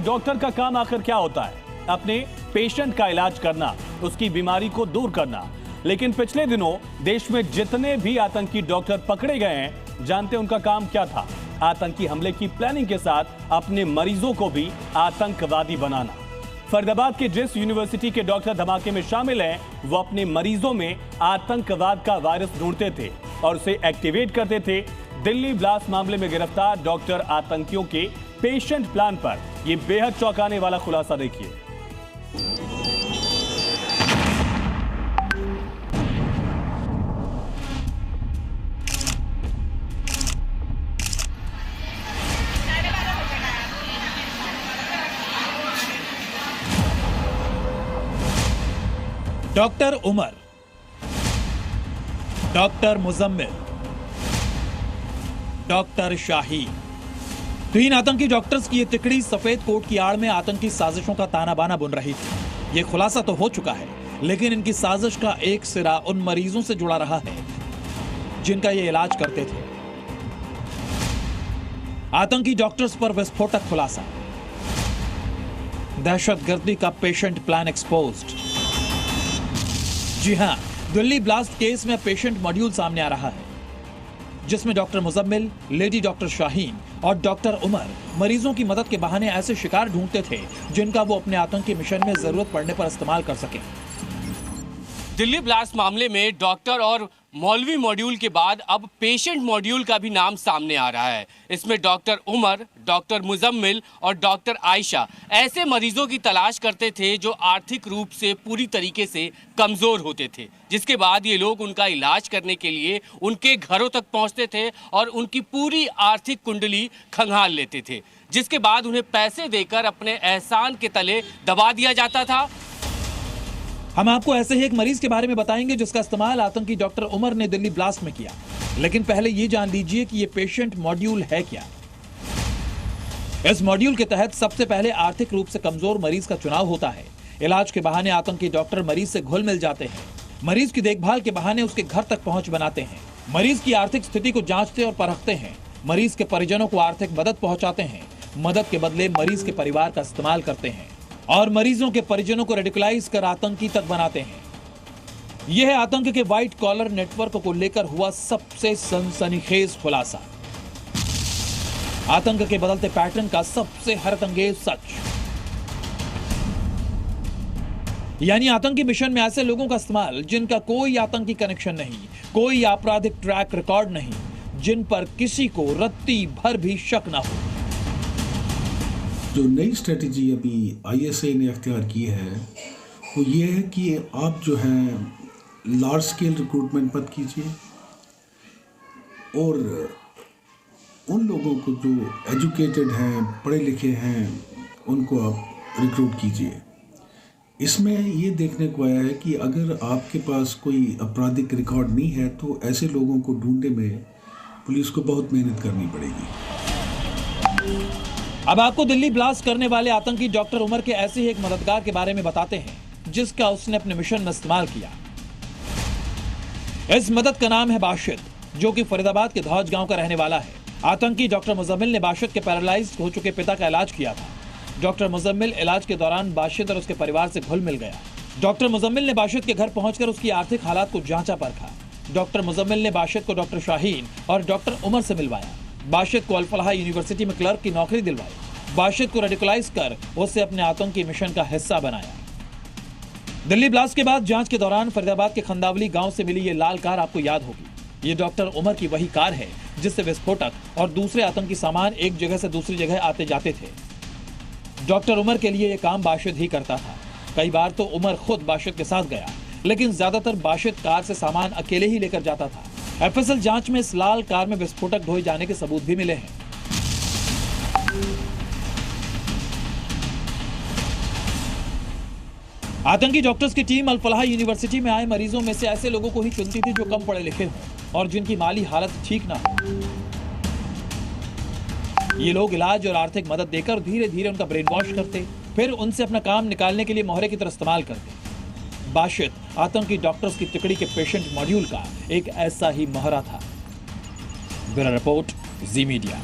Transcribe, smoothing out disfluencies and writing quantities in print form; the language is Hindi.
डॉक्टर का काम आखिर क्या होता है? अपने पेशेंट का इलाज करना, उसकी बीमारी को दूर करना। लेकिन पिछले दिनों देश में जितने भी आतंकी डॉक्टर पकड़े गए हैं, जानते उनका काम क्या था? आतंकी हमले की प्लानिंग के साथ अपने मरीजों को भी आतंकवादी बनाना। फरीदाबाद के जिस यूनिवर्सिटी के डॉक्टर धमाके में शामिल हैं, वो अपने मरीजों में आतंकवाद का वायरस ढूंढते थे और उसे एक्टिवेट करते थे। दिल्ली ब्लास्ट मामले में गिरफ्तार डॉक्टर आतंकियों के पेशेंट प्लान पर यह बेहद चौंकाने वाला खुलासा देखिए। Doctor Umar, doctor Muzammil, doctor Shaheen, तीन आतंकी डॉक्टर्स की ये तिकड़ी सफेद कोट की आड़ में आतंकी साजिशों का ताना बाना बुन रही थी। ये खुलासा तो हो चुका है, लेकिन इनकी साजिश का एक सिरा उन मरीजों से जुड़ा रहा है जिनका ये इलाज करते थे। आतंकी डॉक्टर्स पर विस्फोटक खुलासा, दहशतगर्दी का पेशेंट प्लान एक्सपोज्ड। जी हां, दिल्ली ब्लास्ट केस में पेशेंट मॉड्यूल सामने आ रहा है, जिसमें doctor Muzammil, lady doctor Shaheen और डॉक्टर उमर मरीजों की मदद के बहाने ऐसे शिकार ढूंढते थे जिनका वो अपने आतंकी मिशन में जरूरत पड़ने पर इस्तेमाल कर सके। दिल्ली ब्लास्ट मामले में डॉक्टर और मौलवी मॉड्यूल के बाद अब पेशेंट मॉड्यूल का भी नाम सामने आ रहा है। इसमें डॉक्टर उमर, डॉक्टर मुजम्मिल और डॉक्टर आयशा ऐसे मरीजों की तलाश करते थे जो आर्थिक रूप से पूरी तरीके से कमजोर होते थे, जिसके बाद ये लोग उनका इलाज करने के लिए उनके घरों तक पहुंचते थे और उनकी पूरी आर्थिक कुंडली खंगाल लेते थे, जिसके बाद उन्हें पैसे देकर अपने एहसान के तले दबा दिया जाता था। हम आपको ऐसे ही एक मरीज के बारे में बताएंगे जिसका इस्तेमाल आतंकी डॉक्टर उमर ने दिल्ली ब्लास्ट में किया। लेकिन पहले ये जान लीजिए कि ये पेशेंट मॉड्यूल है क्या। इस मॉड्यूल के तहत सबसे पहले आर्थिक रूप से कमजोर मरीज का चुनाव होता है। इलाज के बहाने आतंकी डॉक्टर मरीज से घुल मिल जाते हैं, मरीज की देखभाल के बहाने उसके घर तक पहुंच बनाते हैं, मरीज की आर्थिक स्थिति को जांचते और परखते हैं, मरीज के परिजनों को आर्थिक मदद पहुंचाते हैं, मदद के बदले मरीज के परिवार का इस्तेमाल करते हैं और मरीजों के परिजनों को रेडिकलाइज कर आतंकी तक बनाते हैं। यह है आतंक के व्हाइट कॉलर नेटवर्क को लेकर हुआ सबसे सनसनीखेज खुलासा, आतंक के बदलते पैटर्न का सबसे हैरतअंगेज सच। यानी आतंकी मिशन में ऐसे लोगों का इस्तेमाल जिनका कोई आतंकी कनेक्शन नहीं, कोई आपराधिक ट्रैक रिकॉर्ड नहीं, जिन पर किसी को रत्ती भर भी शक ना हो। जो नई स्ट्रेटेजी अभी आईएसआई ने अख्तियार की है वो ये है कि आप जो है लार्ज स्केल रिक्रूटमेंट मत कीजिए और उन लोगों को जो एजुकेटेड हैं, पढ़े लिखे हैं, उनको आप रिक्रूट कीजिए। इसमें ये देखने को आया है कि अगर आपके पास कोई आपराधिक रिकॉर्ड नहीं है तो ऐसे लोगों को ढूंढने में पुलिस को बहुत मेहनत करनी पड़ेगी। अब आपको दिल्ली ब्लास्ट करने वाले आतंकी डॉक्टर उमर के ऐसे ही एक मददगार के बारे में बताते हैं जिसका उसने अपने मिशन में इस्तेमाल किया। इस मदद का नाम है बाशिद, जो कि फरीदाबाद के धौज गांव का रहने वाला है। आतंकी डॉक्टर मुजम्मिल ने बाशिद के पैरालाइज हो चुके पिता का इलाज किया था। डॉक्टर मुजम्मिल इलाज के दौरान बाशिद और उसके परिवार से घुल मिल गया। डॉक्टर मुजम्मिल ने बाशिद के घर पहुंचकर उसकी आर्थिक हालात को जांचा परखा। डॉक्टर मुजम्मिल ने बाशिद को डॉक्टर शाहीन और डॉक्टर उमर से मिलवाया। बाशिद को अल-फलाह यूनिवर्सिटी में क्लर्क की नौकरी दिलवाई। बाशिद को रेडिकलाइज कर उसे अपने आतंकी मिशन का हिस्सा बनाया। दिल्ली ब्लास्ट के बाद जांच के दौरान फरीदाबाद के खंदावली गांव से मिली ये लाल कार आपको याद होगी। ये डॉक्टर उमर की वही कार है जिससे विस्फोटक और दूसरे आतंकी सामान एक जगह से दूसरी जगह आते जाते थे। डॉक्टर उमर के लिए यह काम बाशिद ही करता था। कई बार तो उमर खुद बाशिद के साथ गया, लेकिन ज्यादातर बाशिद कार से सामान अकेले ही लेकर जाता था। एफएसएल जांच में इस लाल कार में विस्फोटक ढोए जाने के सबूत भी मिले हैं। आतंकी डॉक्टर्स की टीम अल-फलाह यूनिवर्सिटी में आए मरीजों में से ऐसे लोगों को ही चुनती थी जो कम पढ़े लिखे हों और जिनकी माली हालत ठीक ना हो। ये लोग इलाज और आर्थिक मदद देकर धीरे धीरे उनका ब्रेन वॉश करते, फिर उनसे अपना काम निकालने के लिए मोहरे की तरह इस्तेमाल करते। बाशिद आतंकी डॉक्टर्स की तिकड़ी के पेशेंट मॉड्यूल का एक ऐसा ही मोहरा था। ब्यूरो रिपोर्ट, जी मीडिया।